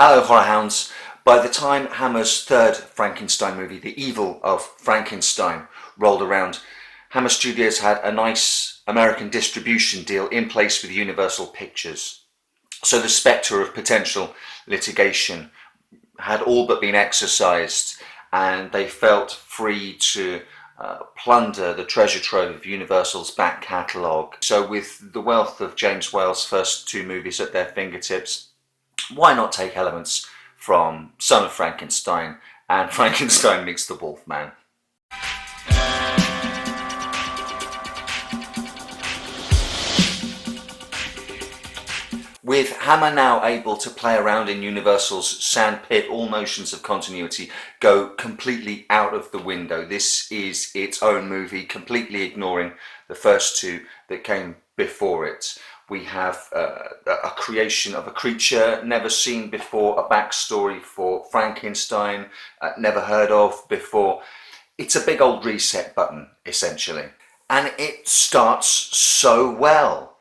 Hello, horror hounds. By the time Hammer's third Frankenstein movie, The Evil of Frankenstein, rolled around, Hammer Studios had a nice American distribution deal in place with Universal Pictures. So the spectre of potential litigation had all but been exorcised, and they felt free to plunder the treasure trove of Universal's back catalogue. So with the wealth of James Whale's first two movies at their fingertips, why not take elements from Son of Frankenstein and Frankenstein Meets the Wolfman? With Hammer now able to play around in Universal's sandpit, all notions of continuity go completely out of the window. This is its own movie, completely ignoring the first two that came before it. We have a creation of a creature never seen before, a backstory for Frankenstein, never heard of before. It's a big old reset button, essentially. And it starts so well.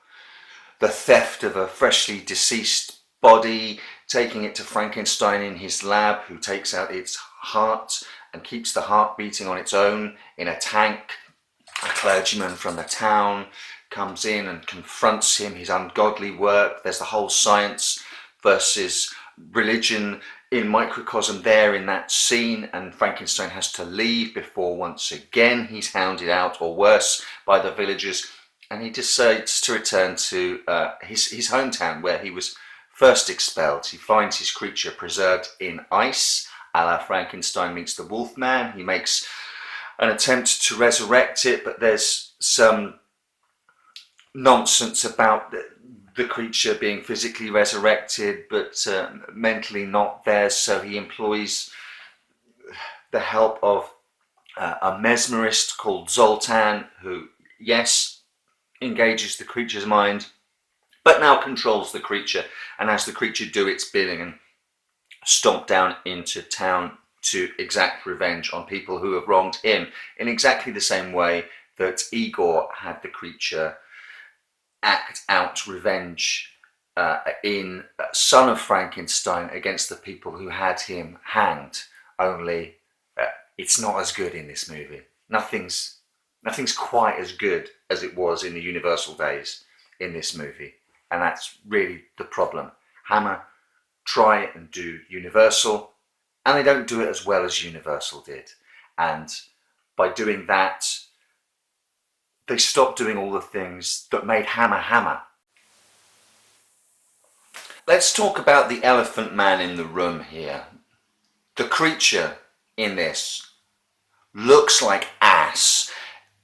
The theft of a freshly deceased body, taking it to Frankenstein in his lab, who takes out its heart and keeps the heart beating on its own in a tank. A clergyman from the town comes in and confronts him, his ungodly work. There's the whole science versus religion in microcosm there in that scene, and Frankenstein has to leave before once again he's hounded out, or worse, by the villagers, and he decides to return to his hometown where he was first expelled. He finds his creature preserved in ice, a la Frankenstein Meets the Wolfman. He makes an attempt to resurrect it, but there's some nonsense about the creature being physically resurrected but mentally not there, so he employs the help of a mesmerist called Zoltan, who, yes, engages the creature's mind, but now controls the creature and has the creature do its bidding and stomp down into town to exact revenge on people who have wronged him, in exactly the same way that Igor had the creature act out revenge in Son of Frankenstein against the people who had him hanged. Only it's not as good in this movie. Nothing's quite as good as it was in the Universal days in this movie, and that's really the problem. Hammer try and do Universal, and they don't do it as well as Universal did, and by doing that they stopped doing all the things that made Hammer Hammer. Let's talk about the elephant man in the room here. The creature in this looks like ass.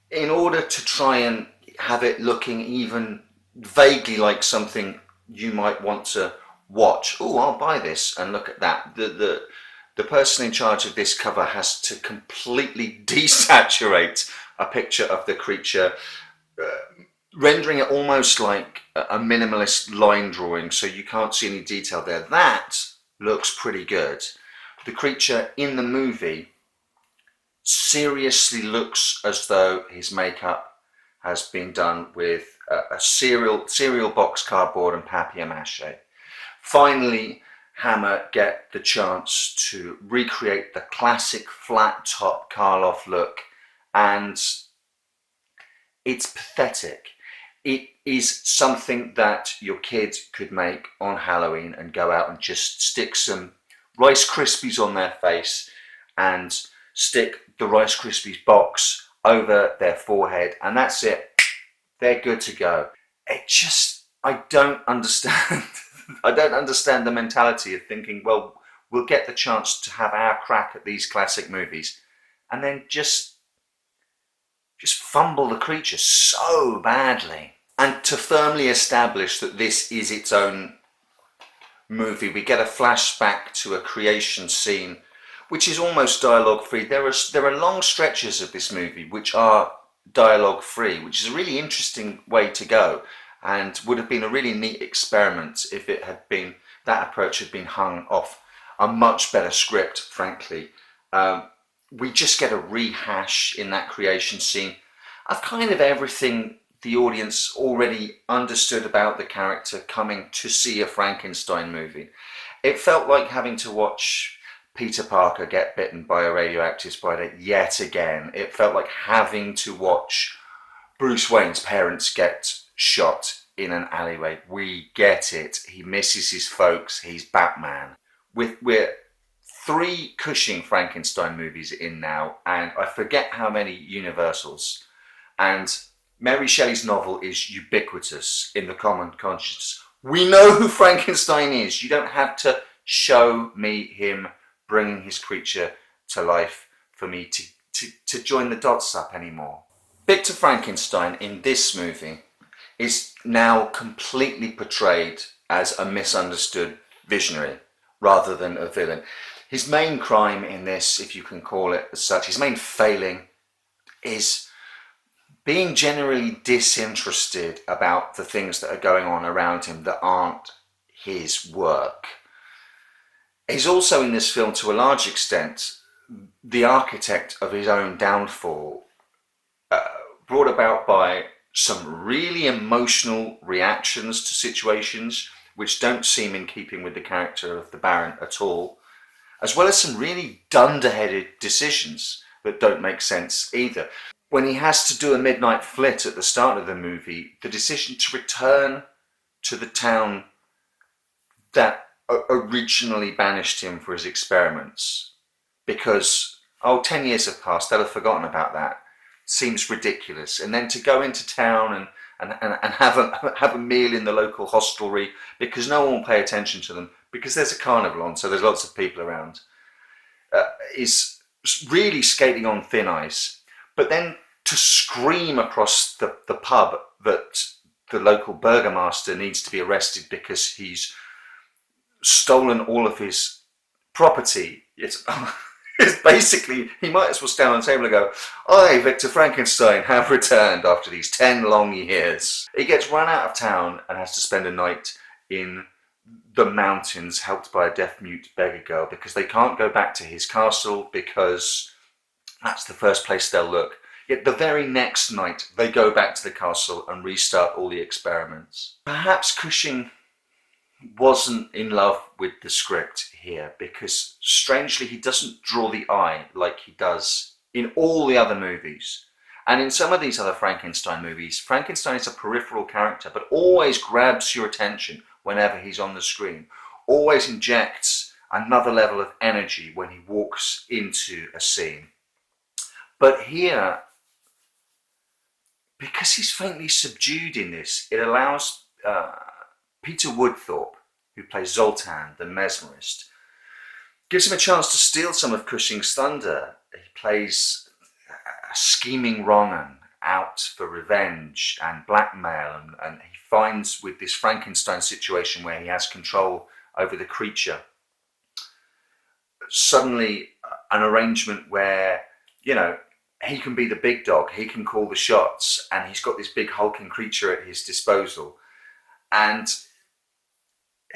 In order to try and have it looking even vaguely like something you might want to watch. Oh, I'll buy this and look at that. The person in charge of this cover has to completely desaturate a picture of the creature, rendering it almost like a minimalist line drawing, so you can't see any detail there. That looks pretty good. The creature in the movie seriously looks as though his makeup has been done with a cereal box cardboard and papier-mâché. Finally, Hammer get the chance to recreate the classic flat top Karloff look, and it's pathetic. It is something that your kid could make on Halloween and go out and just stick some Rice Krispies on their face and stick the Rice Krispies box over their forehead, and that's it. They're good to go. I don't understand. I don't understand the mentality of thinking, well, we'll get the chance to have our crack at these classic movies and then just fumble the creature so badly. And to firmly establish that this is its own movie, we get a flashback to a creation scene which is almost dialogue free. There are long stretches of this movie which are dialogue free, which is a really interesting way to go, and would have been a really neat experiment if it had been, that approach had been hung off a much better script, frankly. We just get a rehash in that creation scene of kind of everything the audience already understood about the character coming to see a Frankenstein movie. It felt like having to watch Peter Parker get bitten by a radioactive spider yet again. It felt like having to watch Bruce Wayne's parents get shot in an alleyway. We get it. He misses his folks. He's Batman. We're three Cushing Frankenstein movies in now, and I forget how many Universals. And Mary Shelley's novel is ubiquitous in the common consciousness. We know who Frankenstein is. You don't have to show me him bringing his creature to life for me to join the dots up anymore. Victor Frankenstein in this movie is now completely portrayed as a misunderstood visionary rather than a villain. His main crime in this, if you can call it as such, his main failing is being generally disinterested about the things that are going on around him that aren't his work. He's also in this film, to a large extent, the architect of his own downfall, brought about by some really emotional reactions to situations which don't seem in keeping with the character of the Baron at all, as well as some really dunderheaded decisions that don't make sense either. When he has to do a midnight flit at the start of the movie, the decision to return to the town that originally banished him for his experiments, because, 10 years have passed, they'll have forgotten about that, seems ridiculous. And then to go into town and have a meal in the local hostelry because no one will pay attention to them because there's a carnival on, so there's lots of people around, is really skating on thin ice. But then to scream across the pub that the local burgomaster needs to be arrested because he's stolen all of his property, it's basically, he might as well stand on the table and go, I, Victor Frankenstein, have returned after these 10 long years. He gets run out of town and has to spend a night in the mountains helped by a deaf-mute beggar girl because they can't go back to his castle because that's the first place they'll look. Yet the very next night they go back to the castle and restart all the experiments. Perhaps Cushing wasn't in love with the script here because strangely he doesn't draw the eye like he does in all the other movies. And in some of these other Frankenstein movies, Frankenstein is a peripheral character but always grabs your attention whenever he's on the screen, always injects another level of energy when he walks into a scene. But here, because he's faintly subdued in this, it allows Peter Woodthorpe, who plays Zoltan, the mesmerist, gives him a chance to steal some of Cushing's thunder. He plays a scheming wrong'un out for revenge and blackmail, and he finds with this Frankenstein situation where he has control over the creature, suddenly an arrangement where, he can be the big dog, he can call the shots, and he's got this big hulking creature at his disposal. And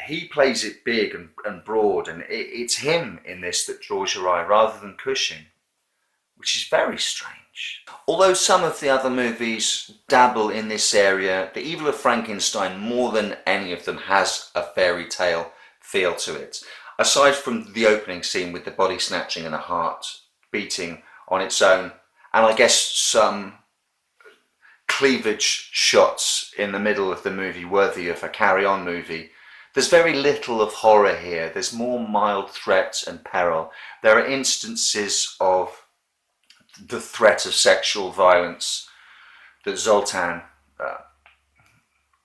he plays it big and broad, and it's him in this that draws your eye rather than Cushing, which is very strange. Although some of the other movies dabble in this area, The Evil of Frankenstein, more than any of them, has a fairy tale feel to it. Aside from the opening scene with the body snatching and a heart beating on its own, and I guess some cleavage shots in the middle of the movie worthy of a carry-on movie, there's very little of horror here. There's more mild threat and peril. There are instances of the threat of sexual violence that Zoltan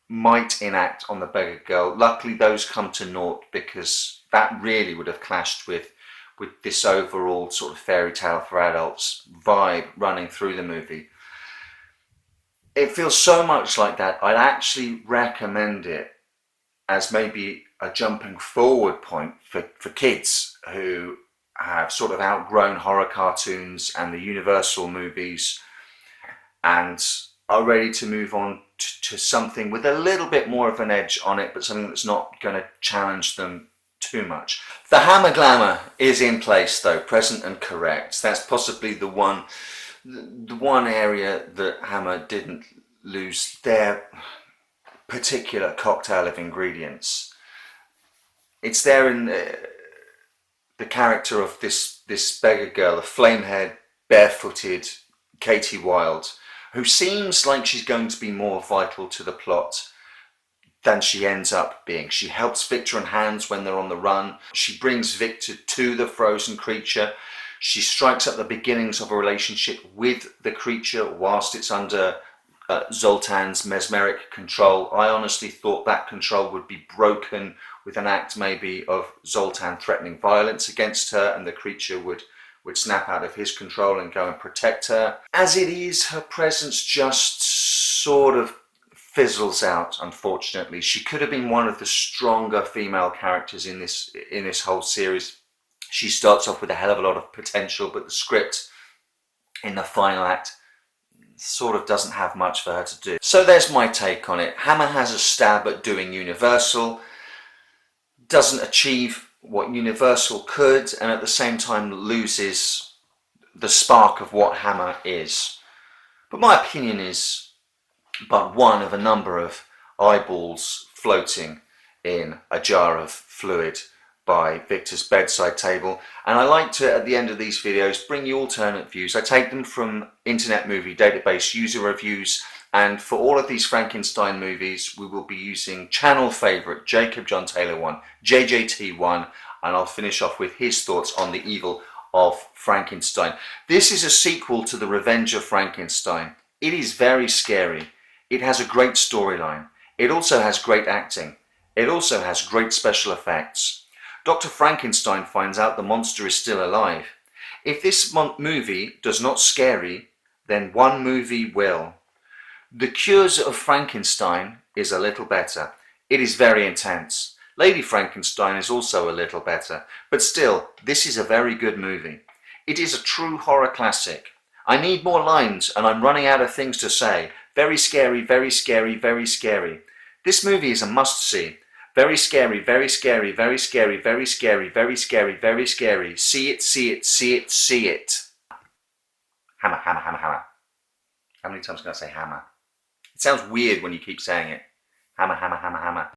might enact on the beggar girl. Luckily those come to naught because that really would have clashed with this overall sort of fairy tale for adults vibe running through the movie. It feels so much like that, I'd actually recommend it as maybe a jumping forward point for kids who have sort of outgrown horror cartoons and the Universal movies and are ready to move on to something with a little bit more of an edge on it, but something that's not going to challenge them too much. The Hammer glamour is in place though, present and correct. That's possibly the one area that Hammer didn't lose their particular cocktail of ingredients. It's there in the character of this beggar girl, a flame-haired, barefooted Katie Wilde, who seems like she's going to be more vital to the plot than she ends up being. She helps Victor and Hans when they're on the run. She brings Victor to the frozen creature. She strikes up the beginnings of a relationship with the creature whilst it's under Zoltan's mesmeric control. I honestly thought that control would be broken with an act maybe of Zoltan threatening violence against her, and the creature would snap out of his control and go and protect her. As it is, her presence just sort of fizzles out, unfortunately. She could have been one of the stronger female characters in this whole series. She starts off with a hell of a lot of potential, but the script in the final act sort of doesn't have much for her to do. So there's my take on it. Hammer has a stab at doing Universal, doesn't achieve what Universal could, and at the same time loses the spark of what Hammer is. But my opinion is but one of a number of eyeballs floating in a jar of fluid by Victor's bedside table, and I like to, at the end of these videos, bring you alternate views. I take them from Internet Movie Database user reviews, and for all of these Frankenstein movies we will be using channel favourite Jacob John Taylor 1, JJT1, and I'll finish off with his thoughts on the Evil of Frankenstein. This is a sequel to The Revenge of Frankenstein. It is very scary. It has a great storyline. It also has great acting. It also has great special effects. Dr. Frankenstein finds out the monster is still alive. If this movie does not scare you, then one movie will. The Cures of Frankenstein is a little better. It is very intense. Lady Frankenstein is also a little better, but still, this is a very good movie. It is a true horror classic. I need more lines and I'm running out of things to say. Very scary, very scary, very scary. This movie is a must-see. Very scary, very scary, very scary, very scary, very scary, very scary. See it, see it, see it, see it. Hammer, hammer, hammer, hammer. How many times can I say hammer? It sounds weird when you keep saying it. Hammer, hammer, hammer, hammer.